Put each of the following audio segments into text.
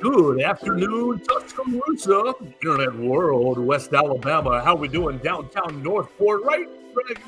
Good afternoon, Tuscaloosa, Internet World, West Alabama. How we doing downtown Northport, right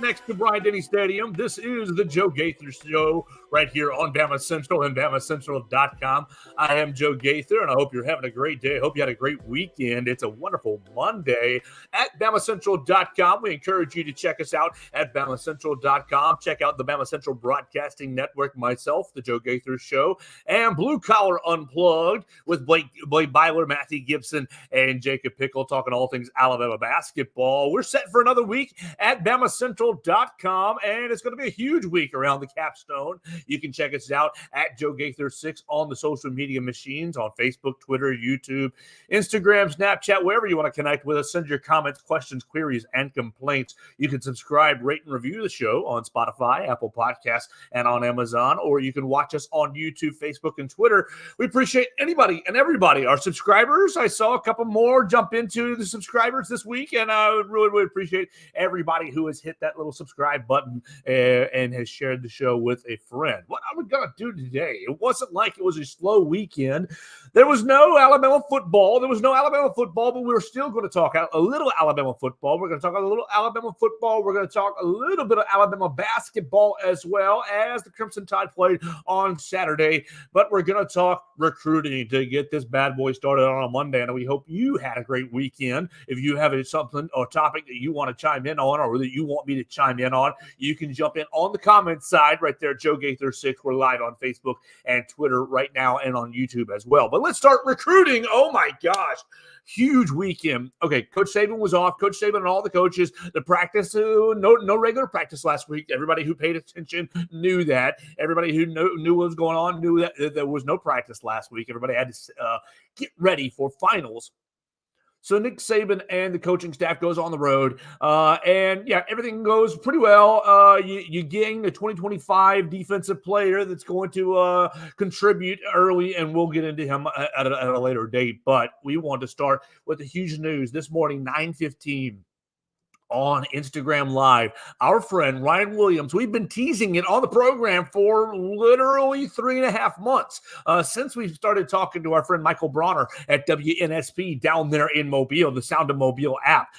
next to Bryant-Denny Stadium? This is the Joe Gaither Show right here on BamaCentral and BamaCentral.com. I am Joe Gaither, and I hope you're having a great day. I hope you had a great weekend. It's a wonderful Monday at BamaCentral.com. We encourage you to check us out at BamaCentral.com. Check out the BamaCentral Broadcasting Network, myself, the Joe Gaither Show, and Blue Collar Unplugged with Blake Byler, Matthew Gibson, and Jacob Pickle talking all things Alabama basketball. We're set for another week at BamaCentral.com, and it's going to be a huge week around the capstone. You can check us out at Joe Gaither 6 on the social media machines on Facebook, Twitter, YouTube, Instagram, Snapchat, wherever you want to connect with us. Send your comments, questions, queries, and complaints. You can subscribe, rate, and review the show on Spotify, Apple Podcasts, and on Amazon, or you can watch us on YouTube, Facebook, and Twitter. We appreciate anybody and everybody. Our subscribers, I saw a couple more jump into the subscribers this week, and I would really appreciate everybody who has hit that little subscribe button and has shared the show with a friend. What are we going to do today? It wasn't like it was a slow weekend. There was no Alabama football. But we were still going to talk a little Alabama football. We're going to talk a little Alabama football. We're going to talk a little bit of Alabama basketball as well as the Crimson Tide played on Saturday. But we're going to talk recruiting to get this bad boy started on a Monday. And we hope you had a great weekend. If you have something or topic that you want to chime in on or that you want me to chime in on, you can jump in on the comments side right there, Joe Gaither 6. We're live on Facebook and Twitter right now and on YouTube as well. But let's start recruiting. Oh my gosh. Huge weekend. Okay, Coach Saban was off. Coach Saban and all the coaches, the practice, no regular practice last week. Everybody who paid attention knew that. Everybody who knew what was going on knew that there was no practice last week. Everybody had to get ready for finals. So Nick Saban and the coaching staff goes on the road, and yeah, everything goes pretty well. You gain a 2025 defensive player that's going to contribute early, and we'll get into him at a later date. But we want to start with the huge news this morning, 9:15. On Instagram Live, our friend Ryan Williams, we've been teasing it on the program for literally 3.5 months since we started talking to our friend Michael Bronner at WNSP down there in Mobile, the Sound of Mobile app.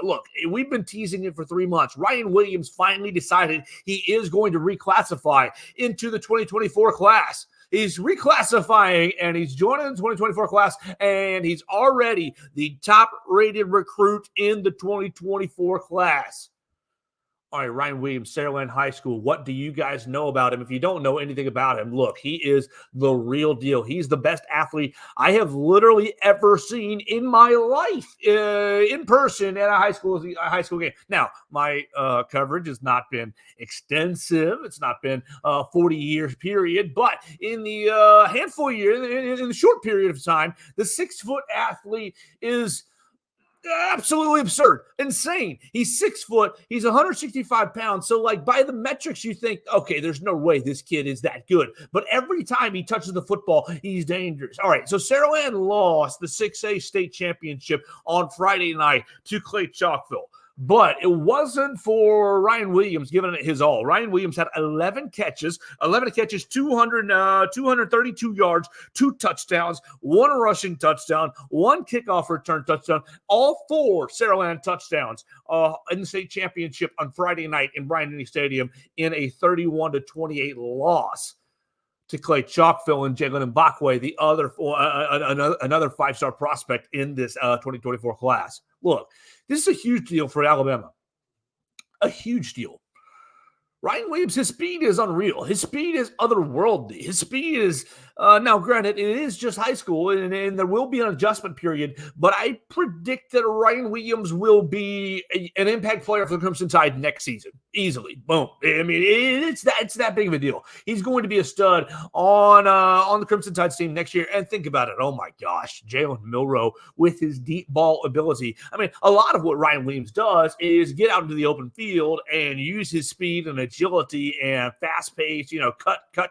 Look, we've been teasing it for 3 months. Ryan Williams finally decided he is going to reclassify into the 2024 class. He's reclassifying, and he's joining the 2024 class, and he's already the top-rated recruit in the 2024 class. All right, Ryan Williams, Saraland High School. What do you guys know about him? If you don't know anything about him, look, he is the real deal. He's the best athlete I have literally ever seen in my life in person at a high school game. Now, my coverage has not been extensive. It's not been a 40-year period, but in the handful of years, in the short period of time, the 6-foot athlete is absolutely absurd, insane. He's 6 foot. He's 165 pounds. So, like, by the metrics, you think, okay, there's no way this kid is that good. But every time he touches the football, he's dangerous. All right, so Saraland lost the 6A state championship on Friday night to Clay Chalkville. But it wasn't for Ryan Williams giving it his all. Ryan Williams had 11 catches, 232 yards, 2 touchdowns, 1 rushing touchdown, 1 kickoff return touchdown, all 4 Saraland touchdowns in the state championship on Friday night in Bryant-Denny Stadium in a 31-28 loss to Clay Chalkville and Jalen Mbakwe, the other another 5-star prospect in this 2024 class. Look, this is a huge deal for Alabama. A huge deal. Ryan Williams, his speed is unreal. His speed is otherworldly. His speed is, now granted, it is just high school, and there will be an adjustment period, but I predict that Ryan Williams will be an impact player for the Crimson Tide next season. Easily. Boom. I mean, it's that big of a deal. He's going to be a stud on the Crimson Tide team next year. And think about it. Oh, my gosh. Jalen Milroe with his deep ball ability. I mean, a lot of what Ryan Williams does is get out into the open field and use his speed and agility and fast pace, cut, to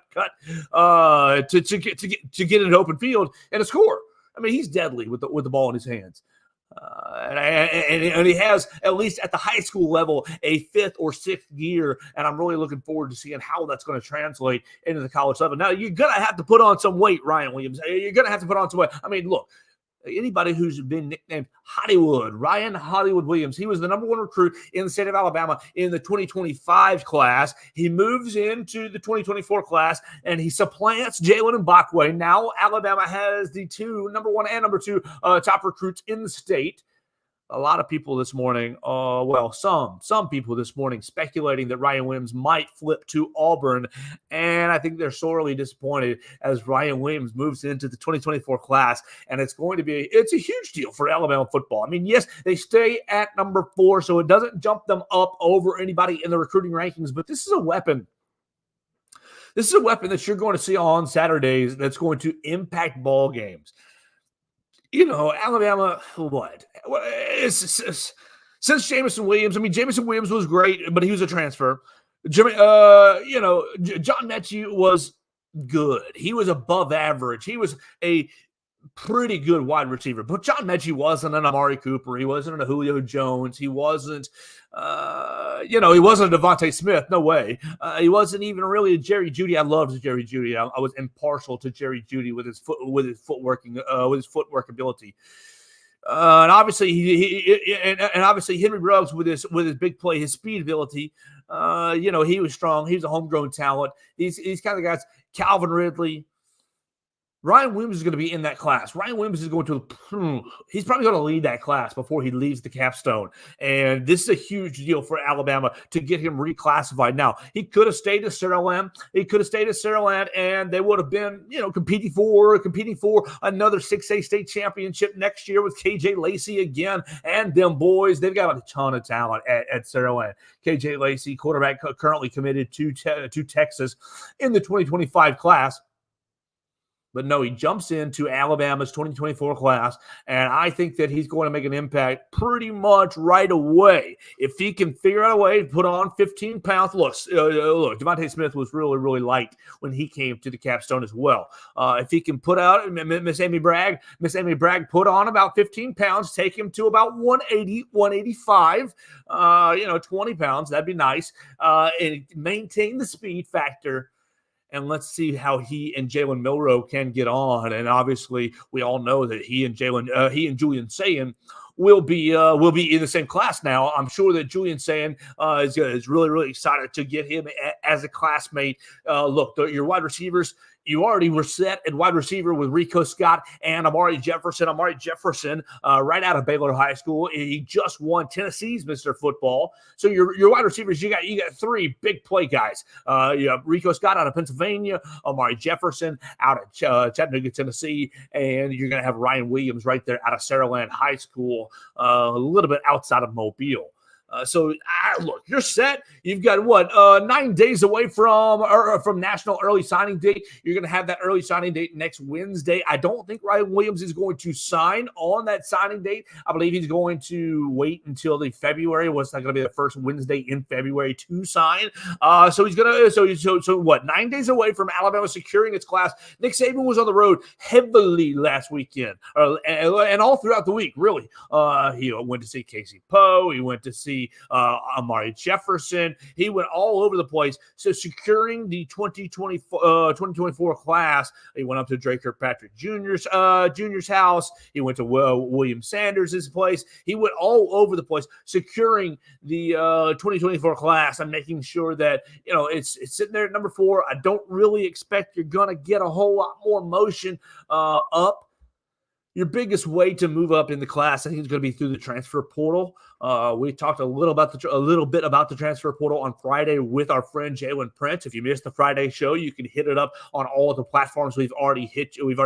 get into open field and to score. I mean, he's deadly with the ball in his hands. And he has, at least at the high school level, a fifth or sixth year. And I'm really looking forward to seeing how that's going to translate into the college level. Now, you're going to have to put on some weight, Ryan Williams. You're going to have to put on some weight. I mean, look, anybody who's been nicknamed Hollywood, Ryan Hollywood Williams, he was the number one recruit in the state of Alabama in the 2025 class. He moves into the 2024 class, and he supplants Jalen Mbakwe. Now Alabama has the number one and number two top recruits in the state. A lot of people this morning, some people this morning speculating that Ryan Williams might flip to Auburn, and I think they're sorely disappointed as Ryan Williams moves into the 2024 class, and it's a huge deal for Alabama football. I mean, yes, they stay at number 4, so it doesn't jump them up over anybody in the recruiting rankings, but this is a weapon. This is a weapon that you're going to see on Saturdays that's going to impact ball games. Alabama, what? Since Jamison Williams, I mean, Jamison Williams was great, but he was a transfer. John Mechie was good. He was above average. He was a pretty good wide receiver. But John Mechie wasn't an Amari Cooper. He wasn't a Julio Jones. He wasn't, he wasn't a Devontae Smith. No way. He wasn't even really a Jerry Jeudy. I loved Jerry Jeudy. I was impartial to Jerry Jeudy with his footwork ability. And obviously Henry Ruggs with his big play, his speed ability. He was strong. He was a homegrown talent. These kind of guys, Calvin Ridley. Ryan Williams is going to be in that class. Ryan Williams is he's probably going to lead that class before he leaves the capstone. And this is a huge deal for Alabama to get him reclassified. Now, he could have stayed at Saraland. And they would have been, competing for another 6A state championship next year with KJ Lacey again. And them boys, they've got a ton of talent at Saraland. KJ Lacey, quarterback currently committed to Texas in the 2025 class. But no, he jumps into Alabama's 2024 class, and I think that he's going to make an impact pretty much right away. If he can figure out a way to put on 15 pounds. Look, Devontae Smith was really, really light when he came to the capstone as well. If he can put out Miss Amy Bragg put on about 15 pounds, take him to about 180, 185, 20 pounds. That'd be nice. And maintain the speed factor. And let's see how he and Jalen Milroe can get on. And obviously, we all know that he and Julian Sayin will be in the same class now. I'm sure that Julian Sayin is really, really excited to get him as a classmate. Look, your wide receivers, you already were set at wide receiver with Rico Scott and Amari Jefferson. Right out of Baylor High School, he just won Tennessee's Mr. Football. So your wide receivers, you got 3 big play guys. You have Rico Scott out of Pennsylvania, Amari Jefferson out of Chattanooga, Tennessee, and you're going to have Ryan Williams right there out of Saraland High School, a little bit outside of Mobile. Look, you're set. You've got 9 days away from National Early Signing Date. You're going to have that early signing date next Wednesday. I don't think Ryan Williams is going to sign on that signing date. I believe he's going to wait until the February. What's not going to be the first Wednesday in February to sign. So he's going to, 9 days away from Alabama securing its class. Nick Saban was on the road heavily last weekend, and all throughout the week, really. He went to see Casey Poe. He went to see Amari Jefferson. He went all over the place. So securing the 2024 class, he went up to Drake Kirkpatrick Jr.'s house. He went to William Sanders' place. He went all over the place securing the 2024 class and making sure that, it's sitting there at number 4. I don't really expect you're going to get a whole lot more motion up. Your biggest way to move up in the class, I think, is going to be through the transfer portal. We talked a little bit about the transfer portal on Friday with our friend Jalen Prince. If you missed the Friday show, you can hit it up on all of the platforms we've already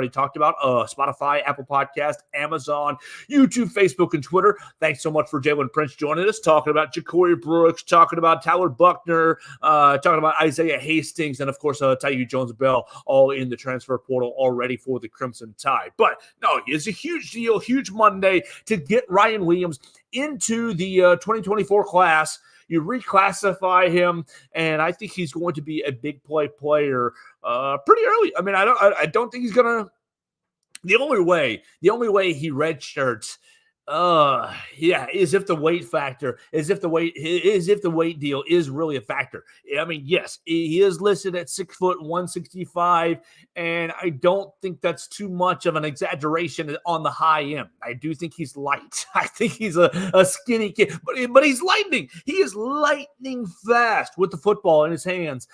talked about: Spotify, Apple Podcast, Amazon, YouTube, Facebook, and Twitter. Thanks so much for Jalen Prince joining us, talking about Ja'Cory Brooks, talking about Tyler Buckner, talking about Isaiah Hastings, and of course Taiyu Jones-Bell, all in the transfer portal already for the Crimson Tide. But no, it's a huge deal, huge Monday to get Ryan Williams into the 2024 class. You reclassify him, and I think he's going to be a big player pretty early. I mean, I don't think he's gonna. The only way he redshirts Yeah, as if the weight deal is really a factor. I mean, yes, he is listed at 6 foot 165, and I don't think that's too much of an exaggeration on the high end. I do think he's light. I think he's a skinny kid, but he's lightning. He is lightning fast with the football in his hands,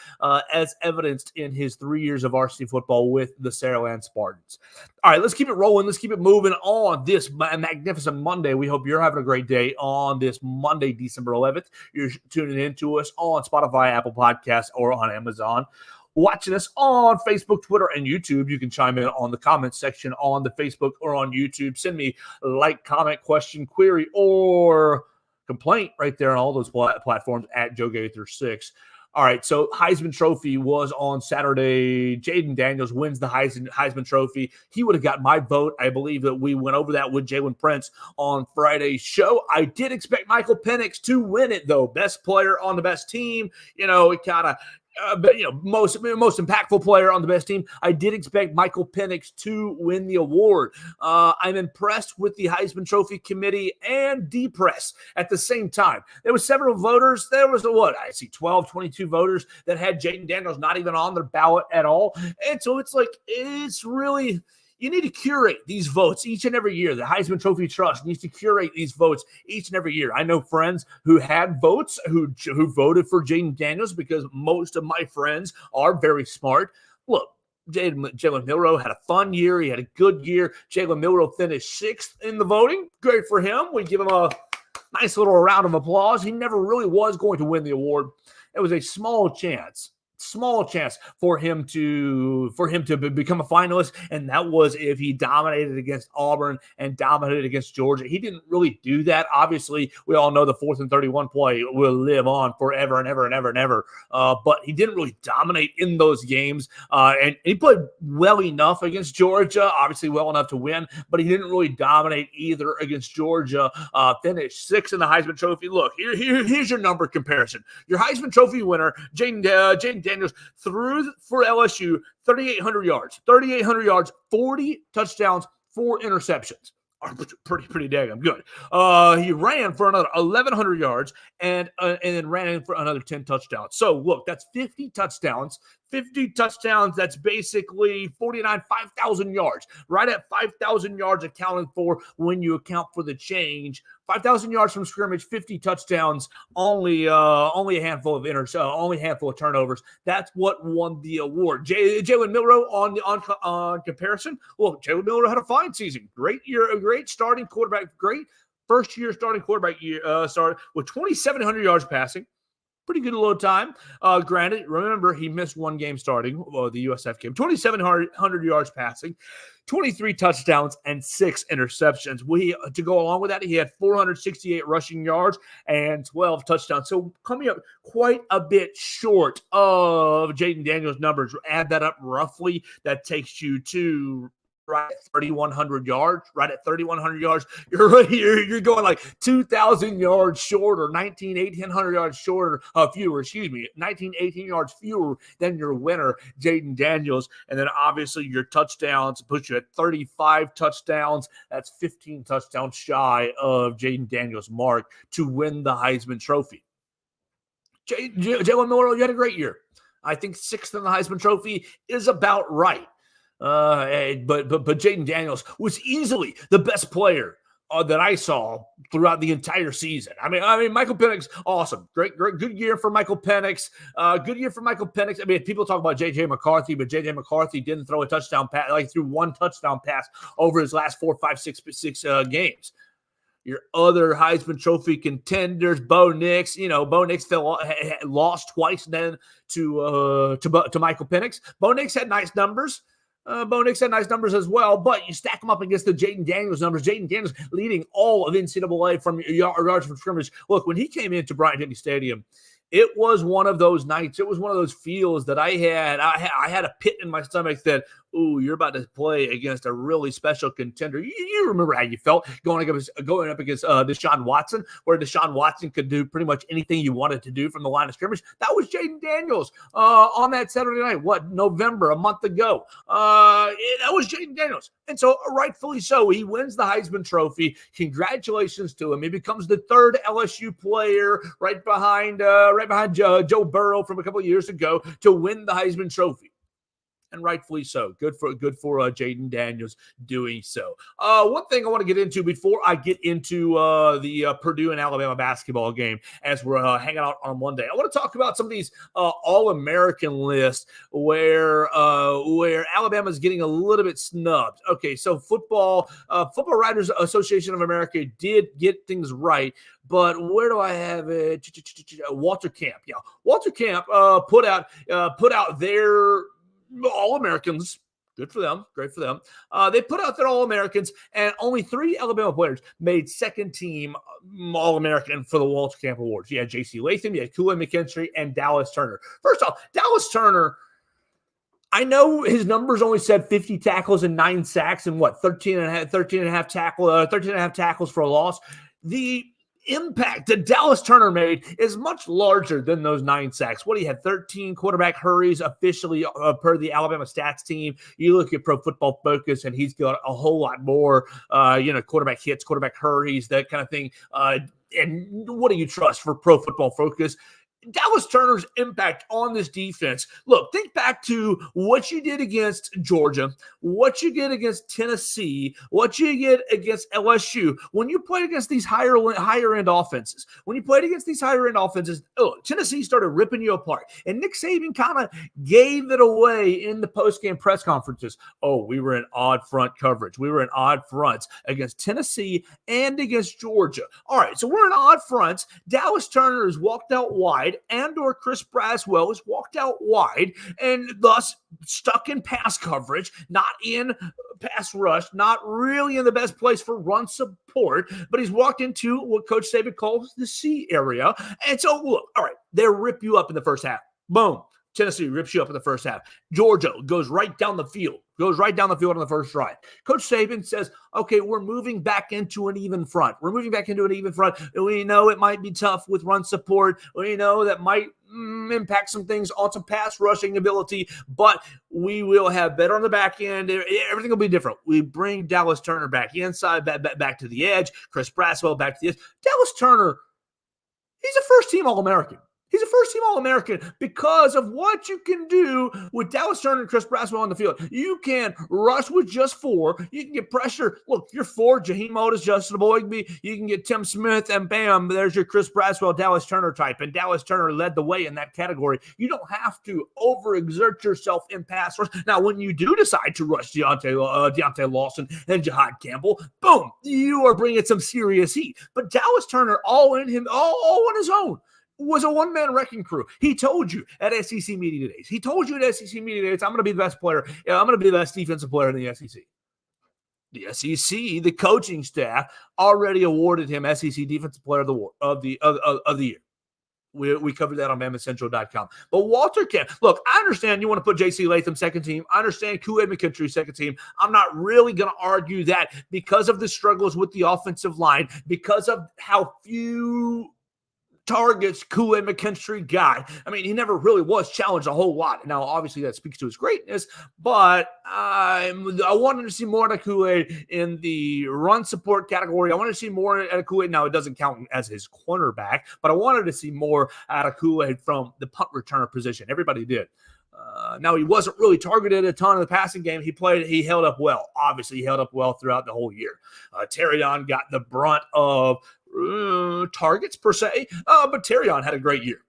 as evidenced in his 3 years of varsity football with the Saraland Spartans. All right, let's keep it rolling. Let's keep it moving on this magnificent Monday. We hope you're having a great day on this Monday, December 11th. You're tuning in to us on Spotify, Apple Podcasts, or on Amazon. Watching us on Facebook, Twitter, and YouTube. You can chime in on the comments section on the Facebook or on YouTube. Send me a like, comment, question, query, or complaint right there on all those platforms at Joe Gaither 6. All right, so Heisman Trophy was on Saturday. Jayden Daniels wins the Heisman Trophy. He would have got my vote. I believe that we went over that with Jalen Prince on Friday's show. I did expect Michael Penix to win it, though. Best player on the best team. It kind of most impactful player on the best team. I did expect Michael Penix to win the award. I'm impressed with the Heisman Trophy committee and depressed at the same time. There were several voters. There was 12, 22 voters that had Jayden Daniels not even on their ballot at all. And so it's really, you need to curate these votes each and every year. The Heisman Trophy Trust needs to curate these votes each and every year. I know friends who had votes who voted for Jayden Daniels because most of my friends are very smart. Look, Jalen Milroe had a fun year. He had a good year. Jalen Milroe finished 6th in the voting. Great for him. We give him a nice little round of applause. He never really was going to win the award. It was a small chance for him to become a finalist, and that was if he dominated against Auburn and dominated against Georgia. He didn't really do that. Obviously, we all know the 4th and 31 play will live on forever and ever and ever and ever. But he didn't really dominate in those games, and he played well enough against Georgia, obviously well enough to win, but he didn't really dominate either against Georgia. Finished 6th in the Heisman Trophy. Look, here's your number comparison. Your Heisman Trophy winner, Jayden Daniels, threw for LSU 3,800 yards, 40 touchdowns, 4 interceptions. Pretty daggone good. He ran for another 1,100 yards and then ran in for another 10 touchdowns. So look, that's 50 touchdowns. 50 touchdowns, that's basically 5,000 yards. Right at 5,000 yards accounted for when you account for the change. 5,000 yards from scrimmage, 50 touchdowns, only a handful of turnovers. That's what won the award. Jalen Milroe on comparison. Well, Jalen Milroe had a fine season. Great year, a great starting quarterback, great first-year starting quarterback started with 2,700 yards passing. Pretty good little time. Granted, remember, he missed one game starting, the USF game. 2,700 yards passing, 23 touchdowns, and 6 interceptions. To go along with that, he had 468 rushing yards and 12 touchdowns. So coming up quite a bit short of Jayden Daniels' numbers. Add that up roughly, that takes you to right at 3,100 yards. You're going like 2,000 yards shorter, 1,800 yards shorter, fewer, 18 yards fewer than your winner, Jayden Daniels. And then obviously your touchdowns put you at 35 touchdowns. That's 15 touchdowns shy of Jayden Daniels' mark to win the Heisman Trophy. Jalen Milroe, you had a great year. I think 6th in the Heisman Trophy is about right. But Jayden Daniels was easily the best player that I saw throughout the entire season. I mean, Michael Penix, awesome, great, good year for Michael Penix. I mean, people talk about J.J. McCarthy, but J.J. McCarthy didn't throw a touchdown pass, threw one touchdown pass over his last 4, 5, 6 games. Your other Heisman Trophy contenders, Bo Nix. Bo Nix lost twice then to Michael Penix. Bo Nix had nice numbers. Bo Nix had nice numbers as well, but you stack them up against the Jayden Daniels numbers. Jayden Daniels leading all of NCAA from yards from scrimmage. Look, when he came into Bryant-Denny Stadium, it was one of those nights. It was one of those feels that I had a pit in my stomach that, ooh, you're about to play against a really special contender. You remember how you felt going up against Deshaun Watson, where Deshaun Watson could do pretty much anything you wanted to do from the line of scrimmage. That was Jaden Daniels on that Saturday night. November, a month ago. That was Jaden Daniels. And so rightfully so, he wins the Heisman Trophy. Congratulations to him. He becomes the third LSU player right behind Joe Burrow from a couple of years ago to win the Heisman Trophy. And rightfully so. Good for Jaden Daniels doing so. One thing I want to get into before I get into the Purdue and Alabama basketball game, as we're hanging out on Monday, I want to talk about some of these All-American lists where Alabama's getting a little bit snubbed. Okay, so Football Writers Association of America did get things right. But where do I have it? Walter Camp. Yeah, Walter Camp put out their All-Americans. Good for them. Great for them. They put out their All-Americans, and only 3 Alabama players made second team All-American for the Walter Camp Awards. You had J.C. Latham, you had Kool-Aid McKinstry, and Dallas Turner. First off, Dallas Turner, I know his numbers only said 50 tackles and 9 sacks and 13 and a half tackles for a loss. The impact that Dallas Turner made is much larger than those 9 sacks. What he had 13 quarterback hurries officially per the Alabama stats team. You look at Pro Football Focus, and he's got a whole lot more, quarterback hits, quarterback hurries, that kind of thing. And what do you trust for Pro Football Focus? Dallas Turner's impact on this defense. Look, think back to what you did against Georgia, what you did against Tennessee, what you did against LSU. When you played against these higher end offenses, Tennessee started ripping you apart. And Nick Saban kind of gave it away in the post-game press conferences. Oh, we were in odd front coverage. We were in odd fronts against Tennessee and against Georgia. All right, so we're in odd fronts. Dallas Turner has walked out wide, and or Chris Braswell has walked out wide and thus stuck in pass coverage, not in pass rush, not really in the best place for run support, but he's walked into what Coach Saban calls the C area. And so, look, all right, they rip you up in the first half. Boom. Tennessee rips you up in the first half. Georgia goes right down the field on the first drive. Coach Saban says, okay, we're moving back into an even front. We know it might be tough with run support. We know that might impact some things on some pass rushing ability, but we will have better on the back end. Everything will be different. We bring Dallas Turner back inside, back to the edge. Chris Braswell back to the edge. Dallas Turner, he's a first-team All-American. He's a first-team All-American because of what you can do with Dallas Turner and Chris Braswell on the field. You can rush with just 4. You can get pressure. Look, you're 4, Jaheim Otis, Justin Boygby. You can get Tim Smith, and bam, there's your Chris Braswell, Dallas Turner type. And Dallas Turner led the way in that category. You don't have to overexert yourself in pass rush. Now, when you do decide to rush Deontay Lawson and Jahad Campbell, boom, you are bringing some serious heat. But Dallas Turner, all on his own, was a one-man wrecking crew. He told you at SEC Media Days. I'm going to be the best player. I'm going to be the best defensive player in the SEC. The SEC, the coaching staff, already awarded him SEC Defensive Player of the Year. We covered that on BamaCentral.com. But Walter Camp, look, I understand you want to put J.C. Latham second team. I understand Kool-Aid McKinstry second team. I'm not really going to argue that because of the struggles with the offensive line, because of how few targets Kool-Aid McKinstry got. I mean, he never really was challenged a whole lot. Now, obviously, that speaks to his greatness, but I wanted to see more out of Kool-Aid in the run support category. I wanted to see more out of Kool-Aid. Now, it doesn't count as his cornerback, but I wanted to see more out of Kool-Aid from the punt returner position. Everybody did. Now, he wasn't really targeted a ton in the passing game. He held up well. Obviously, he held up well throughout the whole year. Terrion got the brunt of targets per se, but Terrion had a great year.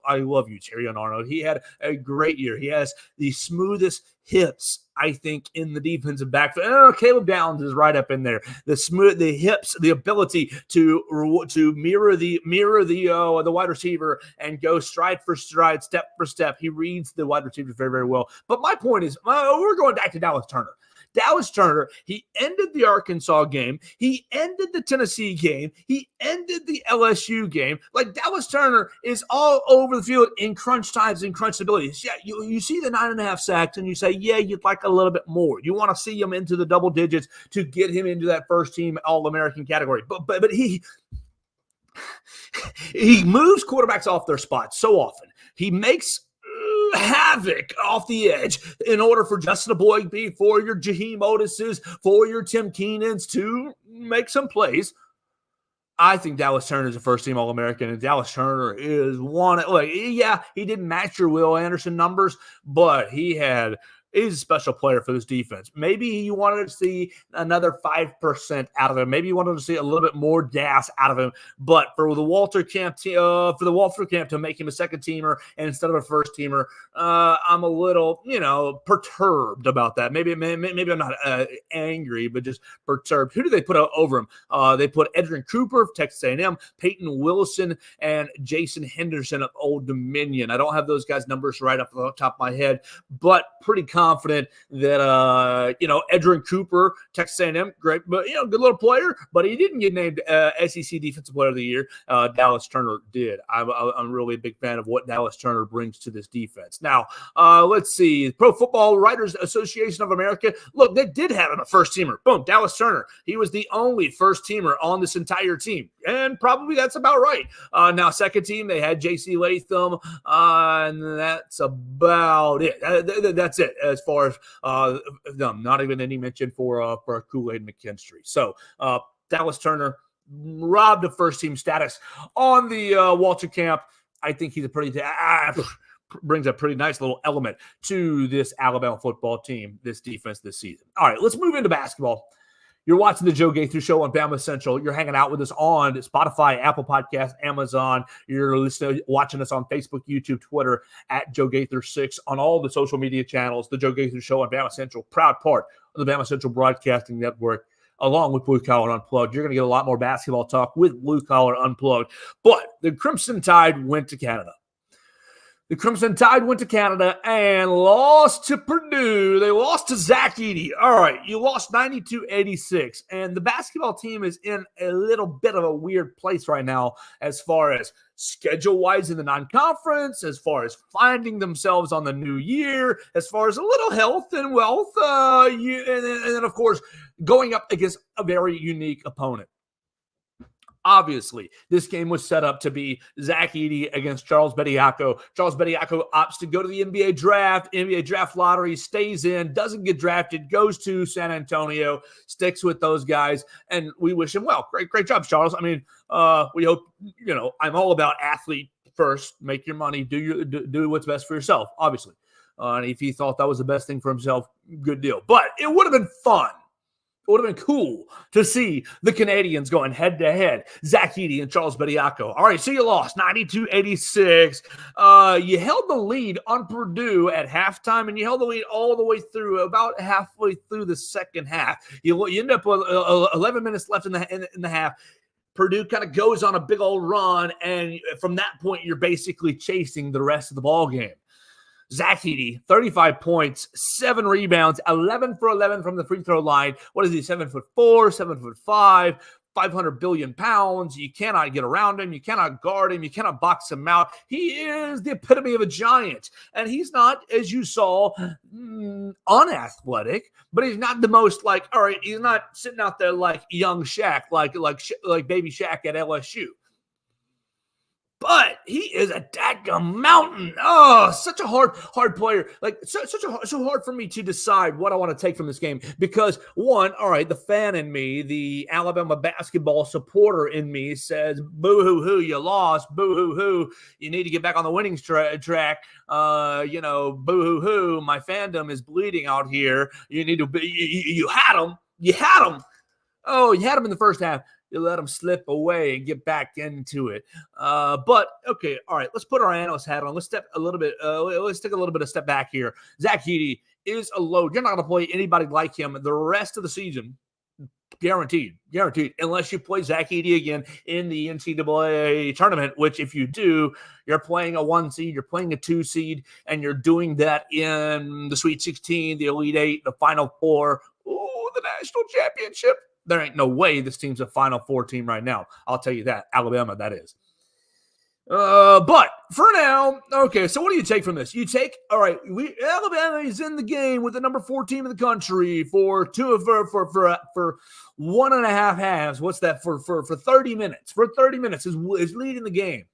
I love you, Terrion Arnold. He had a great year. He has the smoothest hips, I think, in the defensive backfield. Caleb Downs is right up in there. The hips, the ability to mirror the wide receiver and go stride for stride, step for step. He reads the wide receivers very, very well. But my point is, we're going back to Dallas Turner. Dallas Turner, he ended the Arkansas game. He ended the Tennessee game. He ended the LSU game. Like, Dallas Turner is all over the field in crunch times and crunch abilities. Yeah, you see the 9.5 sacks and you say, yeah, you'd like a little bit more. You want to see him into the double digits to get him into that first team All-American category. But he moves quarterbacks off their spots so often. He makes havoc off the edge in order for Justin Eboigbe, for your Jaheim Otises, for your Tim Keenans to make some plays. I think Dallas Turner is a first-team All-American, and Dallas Turner is one. Like, yeah, he didn't match your Will Anderson numbers, but he's a special player for this defense. Maybe you wanted to see another 5% out of him. Maybe you wanted to see a little bit more gas out of him. But for the Walter Camp to make him a second teamer instead of a first teamer, I'm a little, perturbed about that. Maybe I'm not angry, but just perturbed. Who do they put over him? They put Edrin Cooper of Texas A&M, Peyton Wilson, and Jason Henderson of Old Dominion. I don't have those guys' numbers right up the top of my head, but pretty confident that Edrin Cooper, Texas A&M, great, but good little player, but he didn't get named SEC Defensive Player of the Year. Dallas Turner did. I'm really a big fan of what Dallas Turner brings to this defense. Now, let's see. Pro Football Writers Association of America. Look, they did have him a first teamer. Boom, Dallas Turner. He was the only first teamer on this entire team, and probably that's about right. Now, second team, they had J.C. Latham, and that's about it. That's it as far as not even any mention for Kool-Aid McKinstry. So Dallas Turner robbed of first team status on the Walter Camp. I think he's brings a pretty nice little element to this Alabama football team, this defense this season. All right, let's move into basketball. You're watching the Joe Gaither Show on BamaCentral. You're hanging out with us on Spotify, Apple Podcasts, Amazon. You're watching us on Facebook, YouTube, Twitter, at Joe Gaither 6 on all the social media channels. The Joe Gaither Show on BamaCentral, proud part of the BamaCentral Broadcasting Network, along with Blue Collar Unplugged. You're going to get a lot more basketball talk with Blue Collar Unplugged. But the Crimson Tide went to Canada. The Crimson Tide went to Canada and lost to Purdue. They lost to Zach Edey. All right, you lost 92-86. And the basketball team is in a little bit of a weird place right now as far as schedule-wise in the non-conference, as far as finding themselves on the new year, as far as a little health and wealth, and then, of course, going up against a very unique opponent. Obviously, this game was set up to be Zach Edey against Charles Bediako. Charles Bediako opts to go to the NBA draft lottery, stays in, doesn't get drafted, goes to San Antonio, sticks with those guys, and we wish him well. Great job, Charles. I mean, we hope, I'm all about athlete first. Make your money, do what's best for yourself, obviously. And if he thought that was the best thing for himself, good deal. But it would have been fun. It would have been cool to see the Canadians going head-to-head, Zach Edey and Charles Bediako. All right, so you lost 92-86. You held the lead on Purdue at halftime, and you held the lead all the way through, about halfway through the second half. You end up with 11 minutes left in the half. Purdue kind of goes on a big old run, and from that point, you're basically chasing the rest of the ball game. Zach Edey, 35 points, 7 rebounds, 11 for 11 from the free throw line. What is he, 7'4", 7'5", 500 billion pounds. You cannot get around him. You cannot guard him. You cannot box him out. He is the epitome of a giant. And he's not, as you saw, unathletic, but he's not the most he's not sitting out there like young Shaq, like baby Shaq at LSU. But he is a daggum mountain. Oh, such a hard player. Like so hard for me to decide what I want to take from this game because one, all right, the fan in me, the Alabama basketball supporter in me says, "Boo-hoo-hoo, you lost. Boo-hoo-hoo, you need to get back on the winning track. Boo-hoo-hoo, my fandom is bleeding out here. You need to be. You had him. You had him. Oh, you had him in the first half." You let them slip away and get back into it. But okay, all right. Let's put our analyst hat on. Let's step a little bit. Let's take a little bit of step back here. Zach Edey is a load. You're not going to play anybody like him the rest of the season. Guaranteed. Unless you play Zach Edey again in the NCAA tournament, which if you do, you're playing a 1 seed, you're playing a 2 seed, and you're doing that in the Sweet 16, the Elite 8, the Final 4. the national championship. There ain't no way this team's a Final Four team right now. I'll tell you that. Alabama, that is. But for now, okay, so what do you take from this? You take, all right, Alabama is in the game with the number 4 team in the country for 1.5 halves. What's that for 30 minutes? For 30 minutes is leading the game.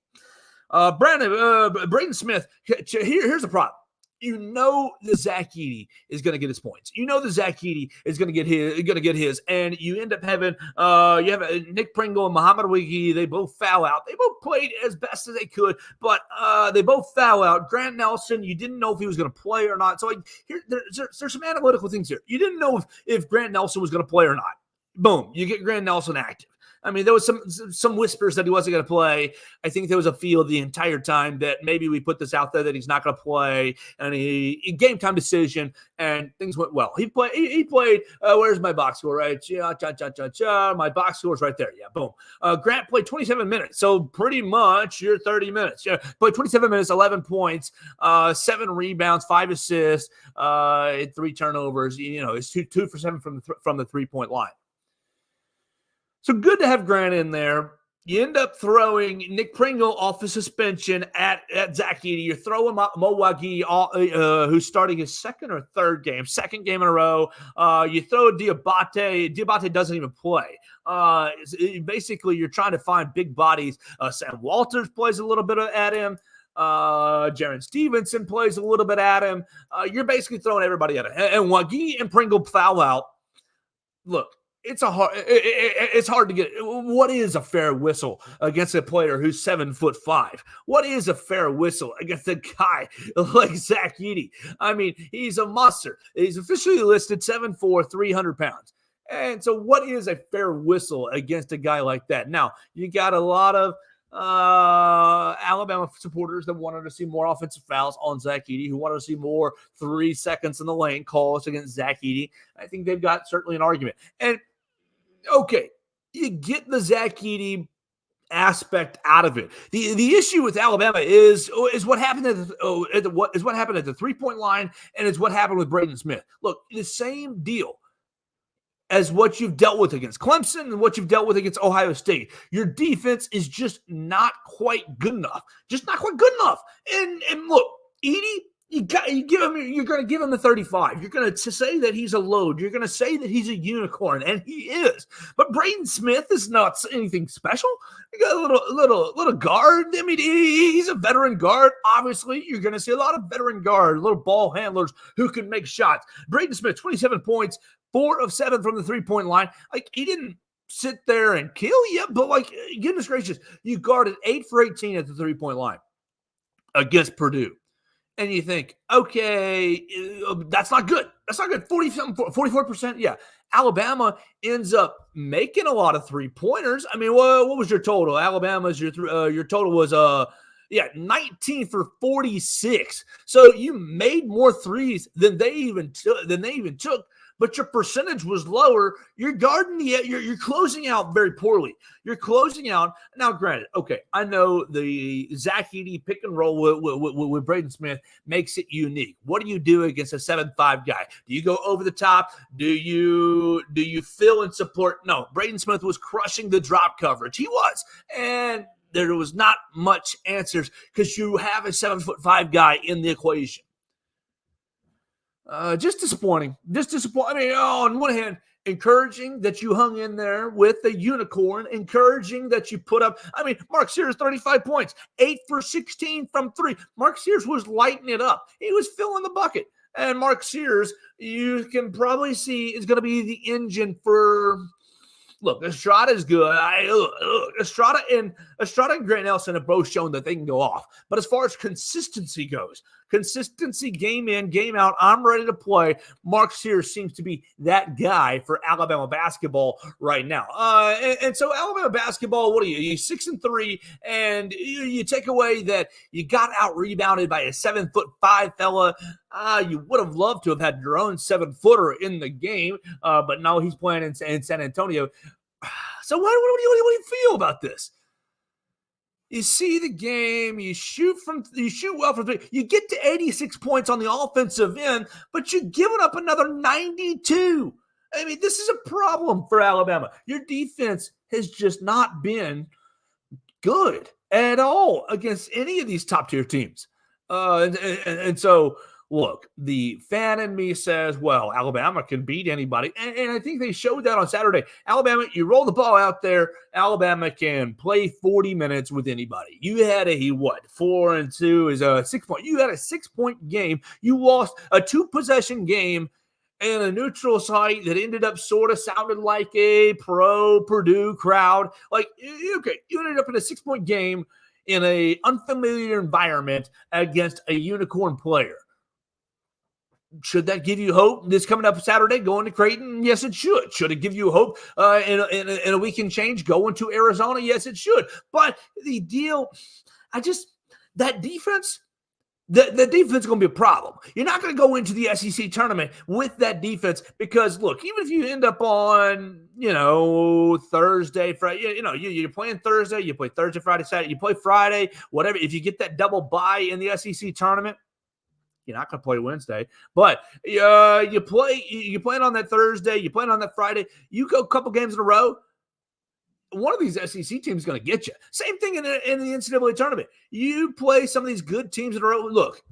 Braden Smith, here's the problem. You know that Zach Edey is going to get his points. You know that Zach Edey is going to get his, and you end up having you have Nick Pringle and Muhammad Wiggy. They both foul out. They both played as best as they could, but they both foul out. Grant Nelson, you didn't know if he was going to play or not. So there's some analytical things here. You didn't know if Grant Nelson was going to play or not. Boom, you get Grant Nelson active. I mean, there was some whispers that he wasn't going to play. I think there was a feel the entire time that maybe we put this out there that he's not going to play, and he game time decision, and things went well. He played. Where's my box score? Right, my box score is right there. Yeah, boom. Grant played 27 minutes, so pretty much you're 30 minutes. Yeah, played 27 minutes, 11 points, 7 rebounds, 5 assists, 3 turnovers. You know, it's 2 for 7 from the 3-point line. So good to have Grant in there. You end up throwing Nick Pringle off the suspension at Zach Edey. You're throwing Mo Wagi, who's starting his second game in a row. You throw Diabate. Diabate doesn't even play. Basically, you're trying to find big bodies. Sam Walters plays a little bit at him. Jaron Stevenson plays a little bit at him. You're basically throwing everybody at him. And Wagi and Pringle foul out. Look. It's hard to get. What is a fair whistle against a player who's 7'5"? What is a fair whistle against a guy like Zach Edey? I mean, he's a monster. He's officially listed 7'4", 300 pounds. And so what is a fair whistle against a guy like that? Now, you got a lot of Alabama supporters that wanted to see more offensive fouls on Zach Edey, who wanted to see more 3 seconds in the lane calls against Zach Edey. I think they've got certainly an argument. And okay, you get the Zach Edey aspect out of it. The issue with Alabama is what happened at the 3-point line, and it's what happened with Braden Smith. Look, the same deal as what you've dealt with against Clemson and what you've dealt with against Ohio State. Your defense is just not quite good enough. And look, Edey, you're going to give him the 35. You're going to say that he's a load. You're going to say that he's a unicorn, and he is. But Braden Smith is not anything special. You got a little guard. I mean, he's a veteran guard. Obviously, you're going to see a lot of veteran guard, little ball handlers who can make shots. Braden Smith, 27 points, 4 of 7 from the 3-point line. Like, he didn't sit there and kill you, but like, goodness gracious, you guarded 8 for 18 at the 3-point line against Purdue. And you think, okay, that's not good. That's not good. 44%. Yeah. Alabama ends up making a lot of 3-pointers. I mean, what was your total? Alabama's your total was 19 for 46. So you made more threes than they even took. But your percentage was lower. You're you're closing out very poorly. You're closing out. Now, granted, okay, I know the Zach Edey pick and roll with Braden Smith makes it unique. What do you do against a 7'5" guy? Do you go over the top? Do you fill and support? No, Braden Smith was crushing the drop coverage. He was. And there was not much answers because you have a 7'5" guy in the equation. Just disappointing. I mean, on one hand, encouraging that you hung in there with the unicorn, encouraging that you put up. I mean, Mark Sears, 35 points, 8 for 16 from 3. Mark Sears was lighting it up. He was filling the bucket. And Mark Sears, you can probably see, is going to be the engine for. Look, Estrada is good. Estrada and Grant Nelson have both shown that they can go off. But as far as consistency goes, game in, game out, I'm ready to play. Mark Sears seems to be that guy for Alabama basketball right now. And so Alabama basketball, what are you? You're 6-3, and you take away that you got out-rebounded by a 7'5" fella. You would have loved to have had your own 7-footer in the game, but no, he's playing in San Antonio. So what do you feel about this? You see the game, you shoot well from 3. You get to 86 points on the offensive end, but you're giving up another 92. I mean, this is a problem for Alabama. Your defense has just not been good at all against any of these top-tier teams. And so, look, the fan in me says, well, Alabama can beat anybody. And I think they showed that on Saturday. Alabama, you roll the ball out there, Alabama can play 40 minutes with anybody. You had a, 4-2 is a 6 point. You had a 6-point game. You lost a 2-possession game and a neutral site that ended up sort of sounded like a pro Purdue crowd. Like, okay, you ended up in a 6-point game in a unfamiliar environment against a unicorn player. Should that give you hope this coming up Saturday going to Creighton? Yes, it should. Should it give you hope in a week and change going to Arizona? Yes, it should. But the deal, that defense, the defense is going to be a problem. You're not going to go into the SEC tournament with that defense because, look, even if you end up on, Thursday, Friday, you're playing Thursday, you play Thursday, Friday, Saturday, you play Friday, whatever. If you get that double bye in the SEC tournament, you're not going to play Wednesday, but you plan on that Thursday, you plan on that Friday, you go a couple games in a row, one of these SEC teams is going to get you. Same thing in the NCAA tournament. You play some of these good teams in a row. Look,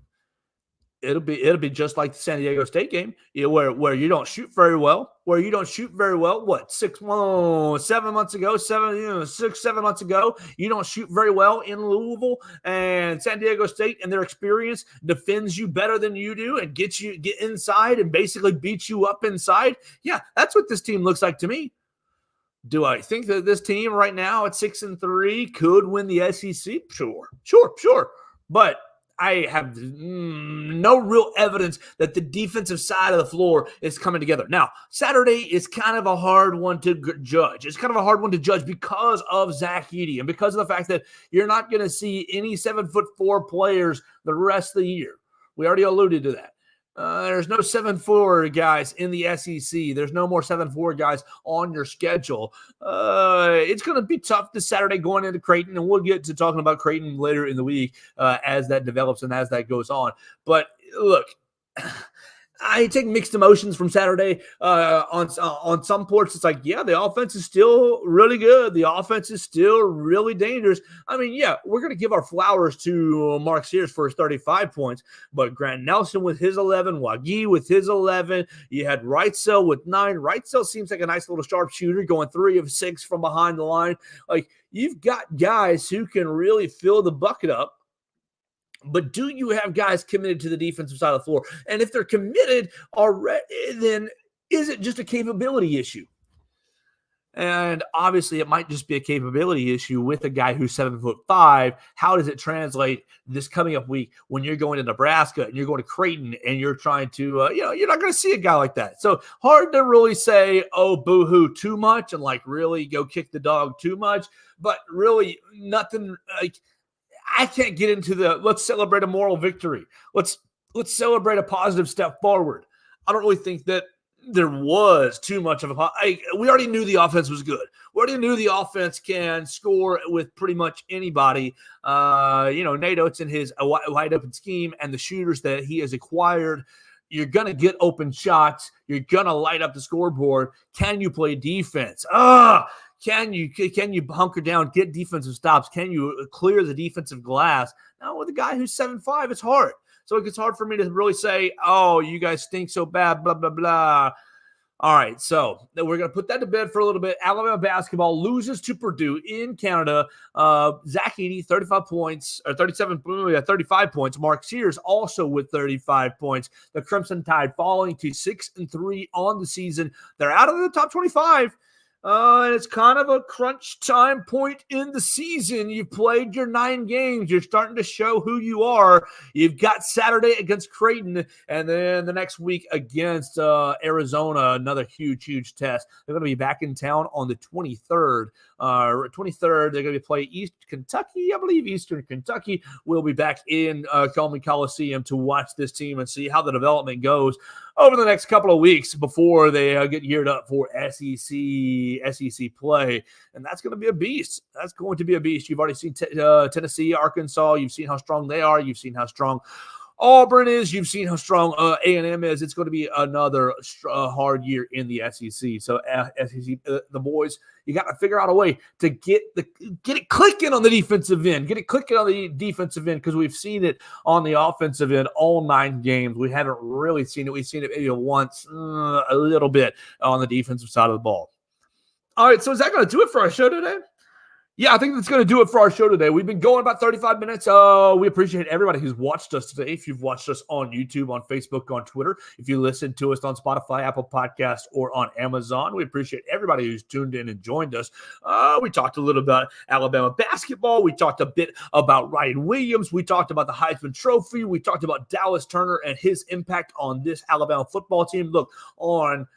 it'll be just like the San Diego State game, where you don't shoot very well. What 7 months ago, 7 months ago, you don't shoot very well in Louisville, and San Diego State and their experience defends you better than you do and get inside and basically beats you up inside. Yeah, that's what this team looks like to me. Do I think that this team right now at 6-3 could win the SEC? Sure. But I have no real evidence that the defensive side of the floor is coming together. Now, Saturday is kind of a hard one to judge. It's kind of a hard one to judge because of Zach Edey and because of the fact that you're not going to see any 7'4" players the rest of the year. We already alluded to that. There's no 7'4" guys in the SEC. There's no more 7'4" guys on your schedule. It's going to be tough this Saturday going into Creighton, and we'll get to talking about Creighton later in the week as that develops and as that goes on. But look, I take mixed emotions from Saturday. On some ports, it's like, yeah, the offense is still really good. The offense is still really dangerous. I mean, yeah, we're going to give our flowers to Mark Sears for his 35 points, but Grant Nelson with his 11, Wagi with his 11. You had Wrightsell with 9. Wrightsell seems like a nice little sharpshooter going 3 of 6 from behind the line. Like, you've got guys who can really fill the bucket up. But do you have guys committed to the defensive side of the floor? And if they're committed already, then is it just a capability issue? And obviously, it might just be a capability issue with a guy who's 7'5". How does it translate this coming up week when you're going to Nebraska and you're going to Creighton and you're trying to, you're not going to see a guy like that. So hard to really say, oh, boo-hoo, too much, and like really go kick the dog too much. But really, nothing like. I can't get into let's celebrate a moral victory. Let's celebrate a positive step forward. I don't really think that there was too much of we already knew the offense was good. We already knew the offense can score with pretty much anybody. Nate Oates in his wide open scheme and the shooters that he has acquired, you're going to get open shots. You're going to light up the scoreboard. Can you play defense? Can you hunker down, get defensive stops? Can you clear the defensive glass? Now, with a guy who's 7'5", it's hard. So it gets hard for me to really say, oh, you guys stink so bad, blah, blah, blah. All right, so we're going to put that to bed for a little bit. Alabama basketball loses to Purdue in Canada. Zach Edey, 35 points. Mark Sears also with 35 points. The Crimson Tide falling to 6-3 on the season. They're out of the top 25. And it's kind of a crunch time point in the season. You've played your 9 games. You're starting to show who you are. You've got Saturday against Creighton, and then the next week against Arizona, another huge test. They're going to be back in town on the 23rd. 23rd, they're going to play East Kentucky. I believe Eastern Kentucky will be back in Coleman Coliseum to watch this team and see how the development goes over the next couple of weeks before they get geared up for SEC play. And that's going to be a beast. That's going to be a beast. You've already seen Tennessee, Arkansas. You've seen how strong they are. You've seen how strong Auburn is. You've seen how strong A&M is. It's going to be another hard year in the SEC. So SEC, the boys, you got to figure out a way to get it clicking on the defensive end. Get it clicking on the defensive end, because we've seen it on the offensive end all 9 games. We haven't really seen it. We've seen it maybe once, a little bit on the defensive side of the ball. All right, so is that going to do it for our show today? Yeah, I think that's going to do it for our show today. We've been going about 35 minutes. We appreciate everybody who's watched us today. If you've watched us on YouTube, on Facebook, on Twitter, if you listen to us on Spotify, Apple Podcasts, or on Amazon, we appreciate everybody who's tuned in and joined us. We talked a little about Alabama basketball. We talked a bit about Ryan Williams. We talked about the Heisman Trophy. We talked about Dallas Turner and his impact on this Alabama football team. Look, on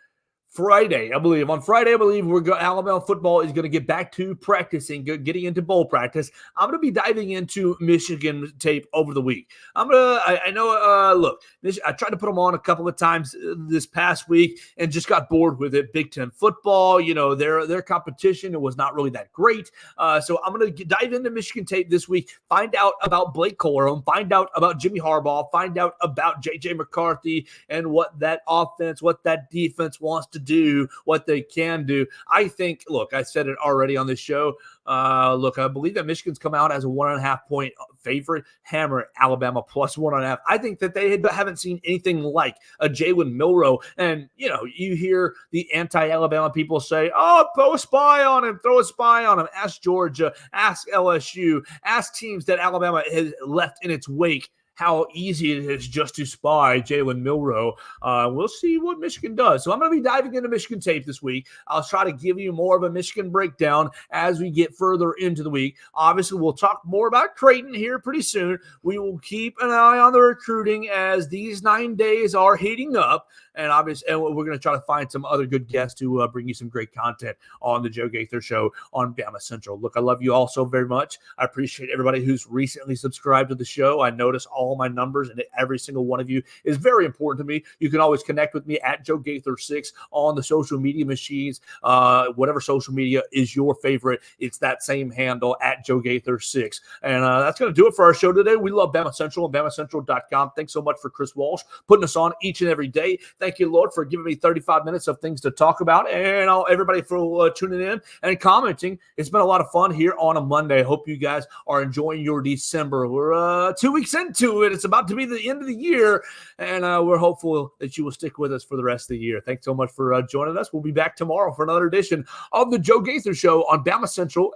Friday, I believe. Alabama football is going to get back to practicing, getting into bowl practice. I'm going to be diving into Michigan tape over the week. Look, I tried to put them on a couple of times this past week and just got bored with it. Big Ten football, their competition, it was not really that great. So I'm going to dive into Michigan tape this week, find out about Blake Corum, find out about Jimmy Harbaugh, find out about J.J. McCarthy and what that offense, what that defense wants to do, what they can do. I think, look, I said it already on this show. I believe that Michigan's come out as a 1.5 point favorite. Hammer Alabama plus 1.5. I think that they haven't seen anything like a Jalen Milroe. And, you hear the anti-Alabama people say, oh, throw a spy on him. Ask Georgia, ask LSU, ask teams that Alabama has left in its wake how easy it is just to spy Jalen Milroe. We'll see what Michigan does. So I'm going to be diving into Michigan tape this week. I'll try to give you more of a Michigan breakdown as we get further into the week. Obviously, we'll talk more about Creighton here pretty soon. We will keep an eye on the recruiting as these 9 days are heating up. And we're going to try to find some other good guests to bring you some great content on the Joe Gaither Show on BamaCentral. Look, I love you all so very much. I appreciate everybody who's recently subscribed to the show. I notice all my numbers, and every single one of you is very important to me. You can always connect with me at Joe Gaither 6 on the social media machines. Whatever social media is your favorite, it's that same handle at Joe Gaither 6. And that's going to do it for our show today. We love BamaCentral and BamaCentral.com. Thanks so much for Chris Walsh putting us on each and every day. Thank you, Lord, for giving me 35 minutes of things to talk about, and everybody for tuning in and commenting. It's been a lot of fun here on a Monday. Hope you guys are enjoying your December. We're 2 weeks into it. It's about to be the end of the year, and we're hopeful that you will stick with us for the rest of the year. Thanks so much for joining us. We'll be back tomorrow for another edition of the Joe Gaither Show on BamaCentral.